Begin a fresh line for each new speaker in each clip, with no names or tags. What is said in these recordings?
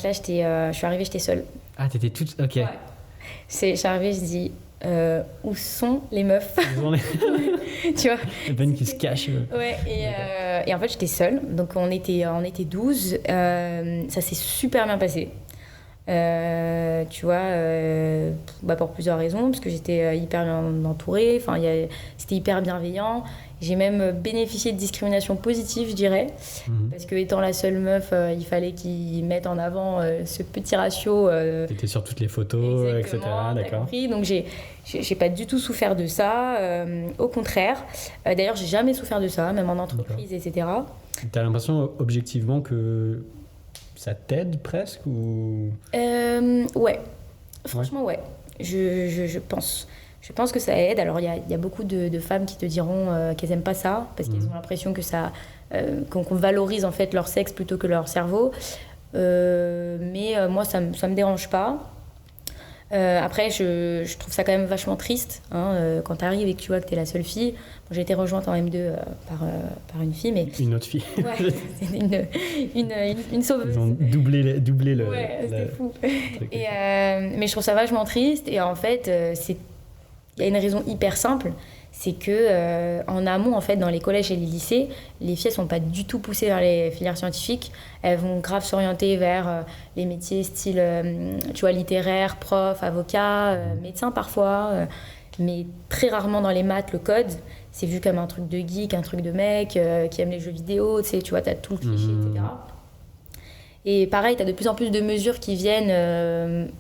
là, je suis arrivée, j'étais seule.
Ah, t'étais toute... Ok.
Ouais. Je suis arrivée, je dis, où sont les meufs? Tu vois?
Ben qui se cache.
Ouais, et en fait, j'étais seule. Donc, on était 12. Ça s'est super bien passé. Tu vois, pour plusieurs raisons, parce que j'étais hyper bien entourée, enfin, c'était hyper bienveillant. J'ai même bénéficié de discrimination positive, je dirais, parce que étant la seule meuf, il fallait qu'ils mettent en avant ce petit ratio.
T'étais sur toutes les photos, etc. D'accord.
Compris. Donc j'ai pas du tout souffert de ça, au contraire. D'ailleurs, j'ai jamais souffert de ça, même en entreprise, etc.
T'as l'impression objectivement que ça t'aide presque ou...
Ouais, franchement ouais, je pense. Je pense que ça aide. Alors il y a beaucoup de femmes qui te diront qu'elles aiment pas ça, parce qu'elles ont l'impression que qu'on valorise en fait leur sexe plutôt que leur cerveau. Mais moi ça me dérange pas. Après, je trouve ça quand même vachement triste quand tu arrives et que tu vois que tu es la seule fille. Bon, j'ai été rejointe en M2 par une fille, mais...
Une autre fille.
Ouais, c'est une sauveuse.
Ils ont doublé le...
Ouais, c'était fou. Mais je trouve ça vachement triste. Et en fait, il y a une raison hyper simple. C'est que en amont, en fait, dans les collèges et les lycées, les filles ne sont pas du tout poussées vers les filières scientifiques. Elles vont grave s'orienter vers les métiers style, tu vois, littéraire, prof, avocat, médecin parfois, mais très rarement dans les maths, le code. C'est vu comme un truc de geek, un truc de mec qui aime les jeux vidéo, tu vois, t'as tout le cliché, etc. Et pareil, t'as de plus en plus de mesures qui viennent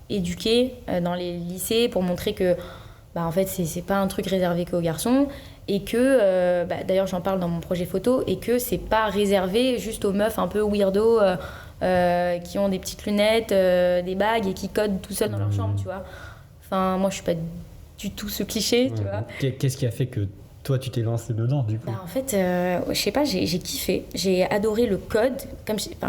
éduquer dans les lycées pour montrer que en fait, c'est pas un truc réservé qu'aux garçons, et que, d'ailleurs j'en parle dans mon projet photo, et que c'est pas réservé juste aux meufs un peu weirdo qui ont des petites lunettes, des bagues et qui codent tout seuls dans leur chambre, tu vois. Enfin, moi je suis pas du tout ce cliché, tu vois.
Qu'est-ce qui a fait que toi tu t'es lancée dedans du coup?
En fait, je sais pas, j'ai kiffé, j'ai adoré le code.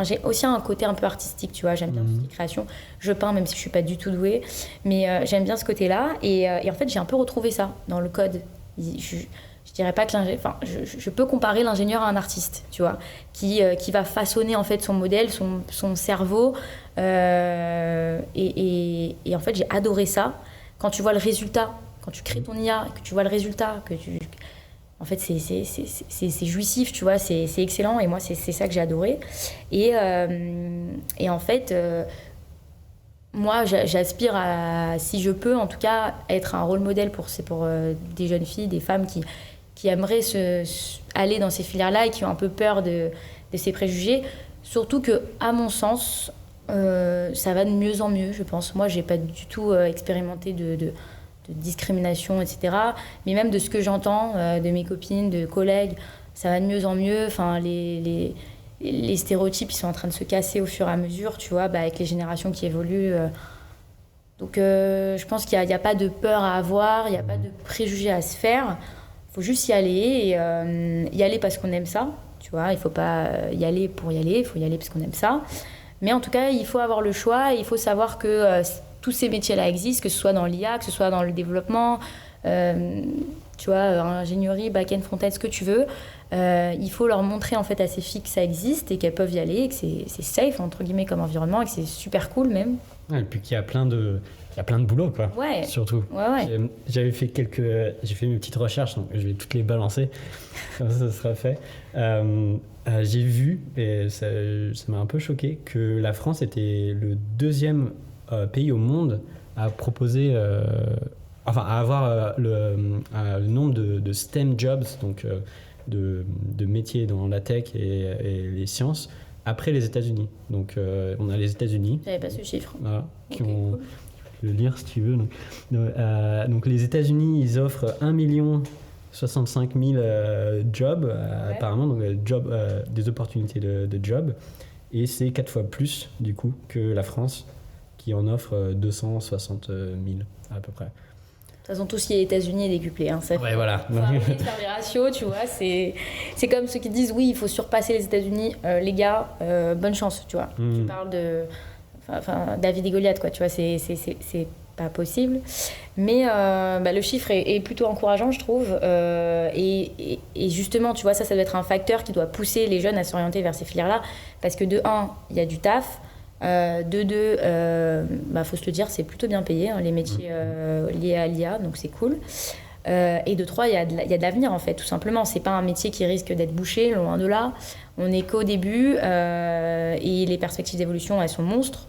J'ai aussi un côté un peu artistique, tu vois, j'aime bien les créations. Je peins même si je suis pas du tout douée, mais j'aime bien ce côté-là. Et en fait, j'ai un peu retrouvé ça dans le code. Je dirais pas que je peux comparer l'ingénieur à un artiste, tu vois, qui va façonner en fait son modèle, son cerveau. Et en fait, j'ai adoré ça. Quand tu vois le résultat, quand tu crées ton IA, que tu vois le résultat, en fait, c'est jouissif, tu vois, c'est excellent. Et moi, c'est ça que j'ai adoré. Et en fait, moi, j'aspire à, si je peux, en tout cas, être un rôle modèle pour des jeunes filles, des femmes qui aimeraient aller dans ces filières-là et qui ont un peu peur de ces préjugés. Surtout que, à mon sens, ça va de mieux en mieux, je pense. Moi, j'ai pas du tout expérimenté de discrimination, etc. Mais même de ce que j'entends de mes copines, de collègues, ça va de mieux en mieux. Enfin, les stéréotypes, ils sont en train de se casser au fur et à mesure, tu vois, avec les générations qui évoluent. Donc, je pense qu'il n'y a pas de peur à avoir, il n'y a pas de préjugés à se faire. Il faut juste y aller, et y aller parce qu'on aime ça, tu vois. Il ne faut pas y aller pour y aller, il faut y aller parce qu'on aime ça. Mais en tout cas, il faut avoir le choix, et il faut savoir que tous ces métiers-là existent, que ce soit dans l'IA, que ce soit dans le développement, tu vois, ingénierie, back-end, front-end, ce que tu veux. Il faut leur montrer en fait à ces filles que ça existe et qu'elles peuvent y aller, et que c'est safe entre guillemets comme environnement, et que c'est super cool même.
Ouais, et puis qu'il y a plein de boulot, quoi.
Ouais.
Surtout.
Ouais.
J'ai fait mes petites recherches, donc je vais toutes les balancer, comme ça sera fait. J'ai vu, et ça m'a un peu choqué, que la France était le deuxième pays au monde à proposer, à avoir le nombre de STEM jobs, donc de métiers dans la tech et les sciences, après les États-Unis. Donc on a les États-Unis.
J'avais pas ce chiffre.
Voilà, qui
Okay,
ont...
cool.
Je vais le lire si tu veux. Donc les États-Unis, ils offrent 1,65 million jobs, apparemment, donc des opportunités de job. Et c'est 4 fois plus, du coup, que la France, qui en offre 260 000 à peu près.
De toute façon, tout ce qui est États-Unis est décuplé. Hein, ça
Ouais, voilà.
Faut arrêter de faire des ratios, tu vois. C'est comme ceux qui disent oui, il faut surpasser les États-Unis. Les gars, bonne chance, tu vois. Tu parles de David et Goliath, quoi. Tu vois, c'est pas possible. Mais le chiffre est plutôt encourageant, je trouve. Et justement, tu vois, ça doit être un facteur qui doit pousser les jeunes à s'orienter vers ces filières-là. Parce que de un, il y a du taf. De deux, faut se le dire, c'est plutôt bien payé, hein, les métiers liés à l'IA, donc c'est cool. Et de trois, il y a de l'avenir en fait, tout simplement. C'est pas un métier qui risque d'être bouché, loin de là. On n'est qu'au début et les perspectives d'évolution, elles sont monstres.